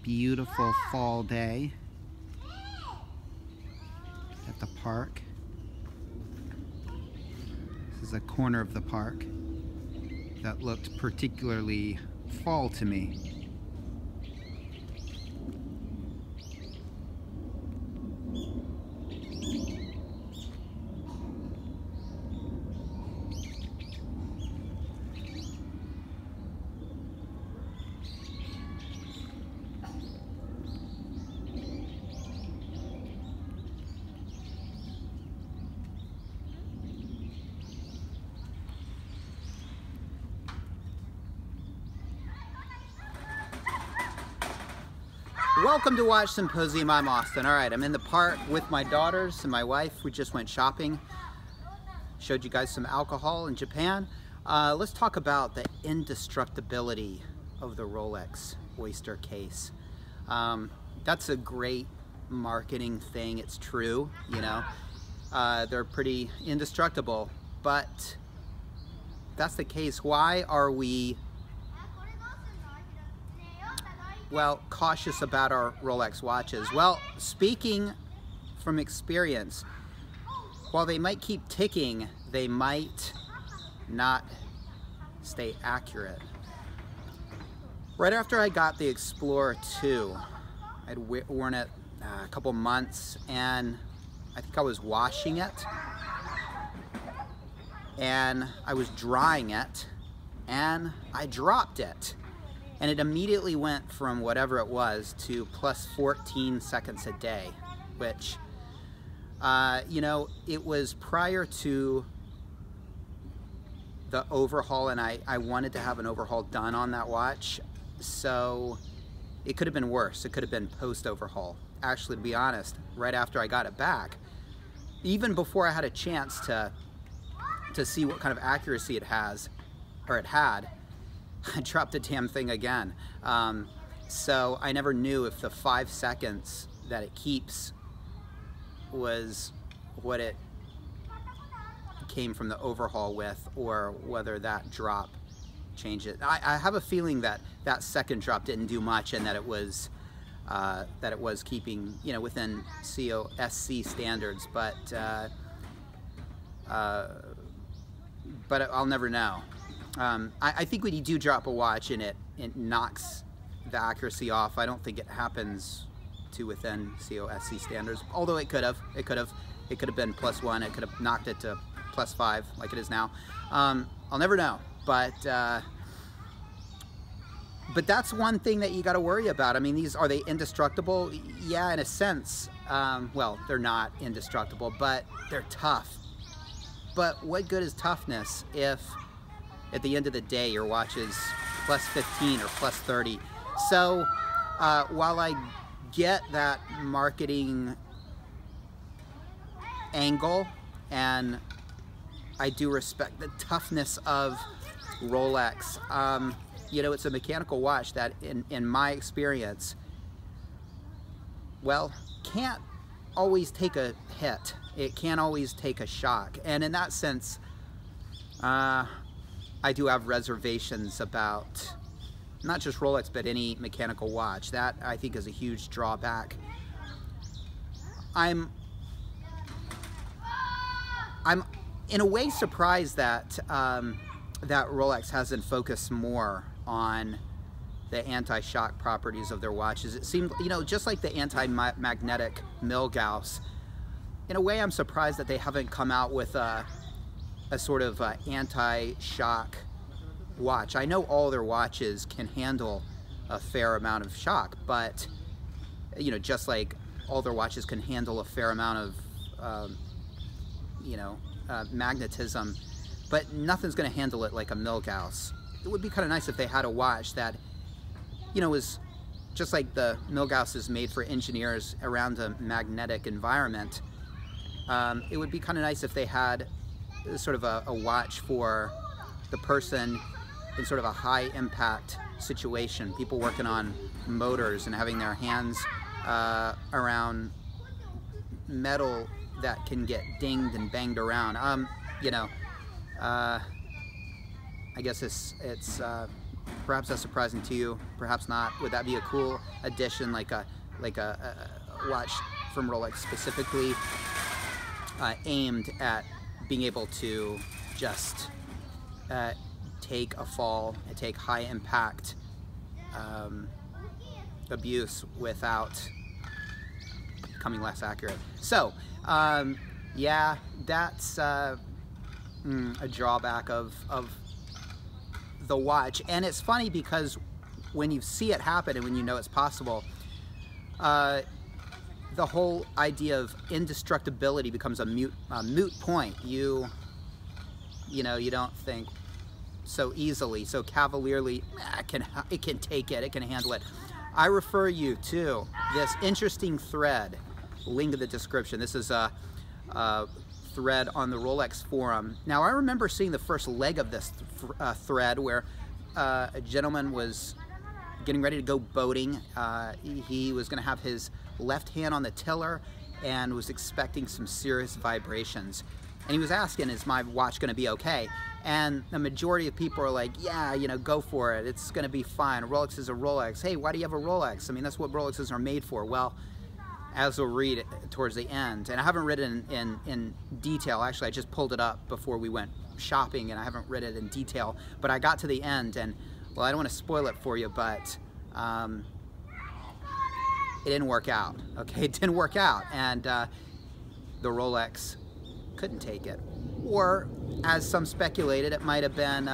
beautiful fall day at the park. This is a corner of the park that looked particularly fall to me. Welcome to Watch Symposium. I'm Austin. Alright, I'm in the park with my daughters and my wife. We just went shopping. Showed you guys some alcohol in Japan. Let's talk about the indestructibility of the Rolex Oyster case. That's a great marketing thing. It's true, you know. They're pretty indestructible, but that's the case. Why are we cautious about our Rolex watches? Well, speaking from experience, while they might keep ticking, they might not stay accurate. Right after I got the Explorer 2, I'd worn it a couple months, and I think I was washing it, and I was drying it, and I dropped it. And it immediately went from whatever it was to plus 14 seconds a day, which, you know, it was prior to the overhaul, and I wanted to have an overhaul done on that watch, so it could have been worse. It could have been post-overhaul. Actually, to be honest, right after I got it back, even before I had a chance to see what kind of accuracy it has, or it had, I dropped the damn thing again. So I never knew if the 5 seconds that it keeps was what it came from the overhaul with, or whether that drop changed it. I have a feeling that that second drop didn't do much, and that it was keeping, you know, within COSC standards, but I'll never know. I think when you do drop a watch and it knocks the accuracy off, I don't think it happens to within COSC standards, although it could have. It could have been +1, it could have knocked it to +5 like it is now. I'll never know, but that's one thing that you got to worry about. I mean, are they indestructible? Yeah, in a sense. Well, they're not indestructible, but they're tough. But what good is toughness if at the end of the day your watch is +15 or +30? So while I get that marketing angle, and I do respect the toughness of Rolex, you know, it's a mechanical watch that in my experience, well, can't always take a hit. It can't always take a shock, and in that sense, I do have reservations about not just Rolex, but any mechanical watch. That, I think, is a huge drawback. I'm in a way surprised that that Rolex hasn't focused more on the anti-shock properties of their watches. It seemed, you know, just like the anti-magnetic Milgauss, in a way I'm surprised that they haven't come out with a sort of anti-shock watch. I know all their watches can handle a fair amount of shock, but, you know, just like all their watches can handle a fair amount of, you know, magnetism, but nothing's going to handle it like a Milgauss. It would be kind of nice if they had a watch that, you know, was just like the Milgauss is made for engineers around a magnetic environment. It would be kind of nice if they had sort of a watch for the person in sort of a high impact situation, people working on motors and having their hands around metal that can get dinged and banged around. You know, I guess it's Perhaps that's surprising to you, perhaps not. Would that be a cool addition, like a watch from Rolex specifically aimed at being able to just take a fall and take high impact abuse without becoming less accurate? So yeah, that's a drawback of the watch. And it's funny because when you see it happen and when you know it's possible, the whole idea of indestructibility becomes a moot point. You don't think so easily, so cavalierly, it can take it, it can handle it. I refer you to this interesting thread, link in the description. This is a thread on the Rolex forum. Now, I remember seeing the first leg of this thread where a gentleman was getting ready to go boating. He was going to have his left hand on the tiller and was expecting some serious vibrations. And he was asking, is my watch going to be okay? And the majority of people are like, yeah, go for it. It's going to be fine. A Rolex is a Rolex. Hey, why do you have a Rolex? I mean, that's what Rolexes are made for. Well, as we'll read towards the end, and I haven't read it in detail. Actually, I just pulled it up before we went shopping, and I haven't read it in detail. But I got to the end, and, well, I don't want to spoil it for you, but it didn't work out. Okay, it didn't work out, and the Rolex couldn't take it. Or, as some speculated, it might have been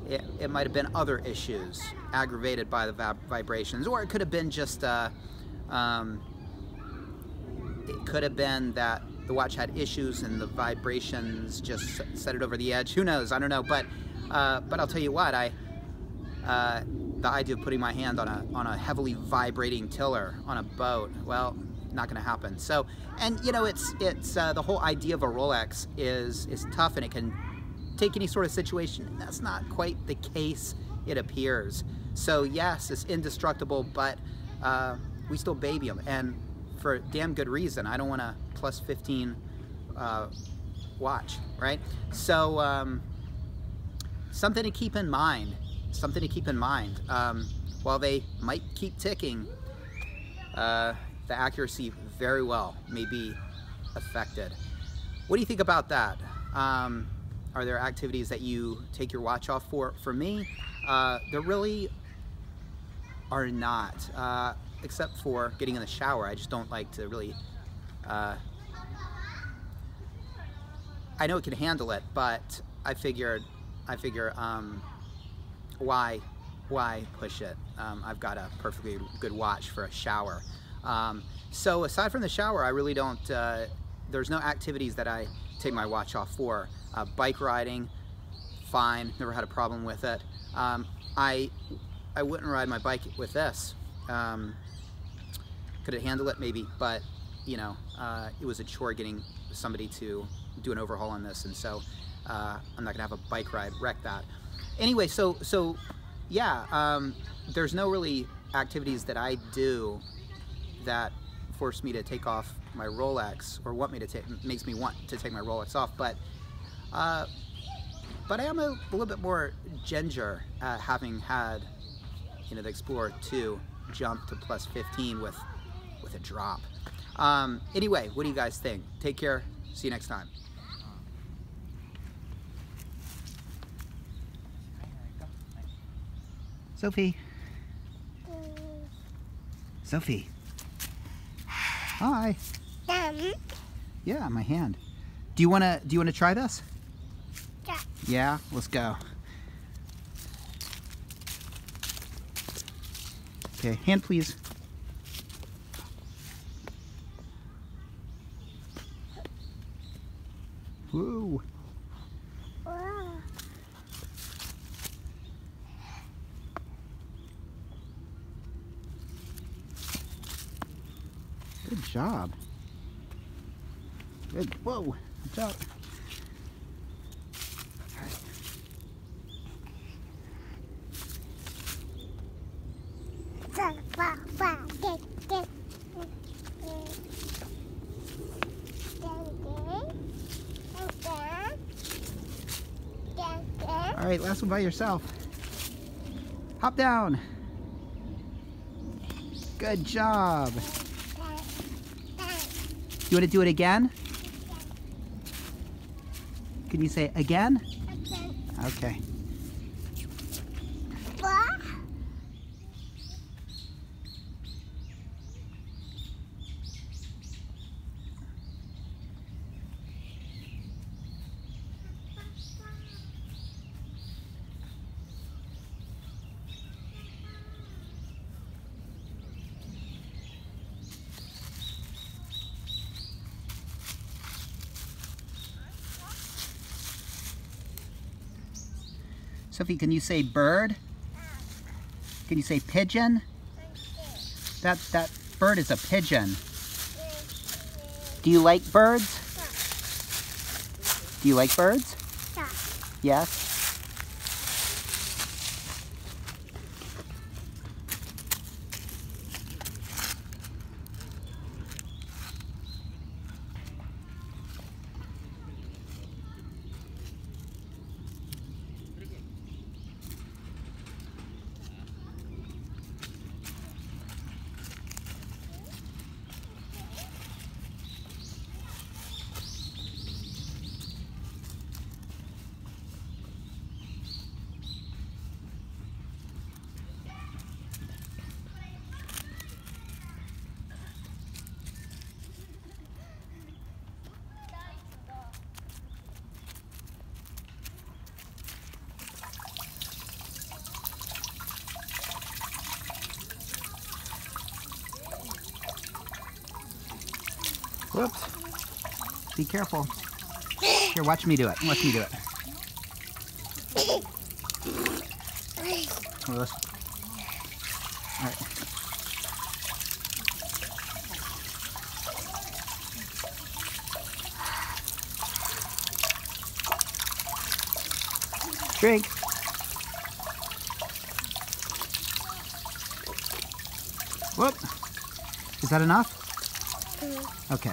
it might have been other issues aggravated by the vibrations, or it could have been just it could have been that the watch had issues and the vibrations just set it over the edge. Who knows? I don't know. But I'll tell you what, the idea of putting my hand on a heavily vibrating tiller on a boat, well, not going to happen. So, and it's the whole idea of a Rolex is tough, and it can take any sort of situation. And that's not quite the case, it appears. So yes, it's indestructible, but we still baby them, and for a damn good reason. I don't want a plus 15 watch, right? So something to keep in mind. Something to keep in mind. While they might keep ticking, the accuracy very well may be affected. What do you think about that? Are there activities that you take your watch off for? For me, there really are not, except for getting in the shower. I just don't like to really, I know it can handle it, but I figure, why push it? I've got a perfectly good watch for a shower. So aside from the shower, I really don't, there's no activities that I take my watch off for. Bike riding, fine, never had a problem with it. I wouldn't ride my bike with this. Could it handle it? Maybe, but it was a chore getting somebody to do an overhaul on this, and so I'm not gonna have a bike ride wreck that. Anyway, so yeah, there's no really activities that I do that force me to take off my Rolex, or makes me want to take my Rolex off, but I am a little bit more ginger at having had the Explorer 2 jump to plus 15 with a drop. Anyway, what do you guys think? Take care. See you next time. Sophie. Sophie. Hi. Yeah, my hand. Do you wanna try this? Yeah. Yeah, let's go. Okay, hand please. Woo. Wow. Good job. Good. Whoa. Watch out. All right, last one by yourself. Hop down. Good job. You want to do it again? Can you say again? Okay. Sophie, can you say bird? Can you say pigeon? That bird is a pigeon. Do you like birds? Do you like birds? Yes? Whoops. Be careful. Here, watch me do it. Watch me do it. All right. Drink. Whoop. Is that enough? Okay.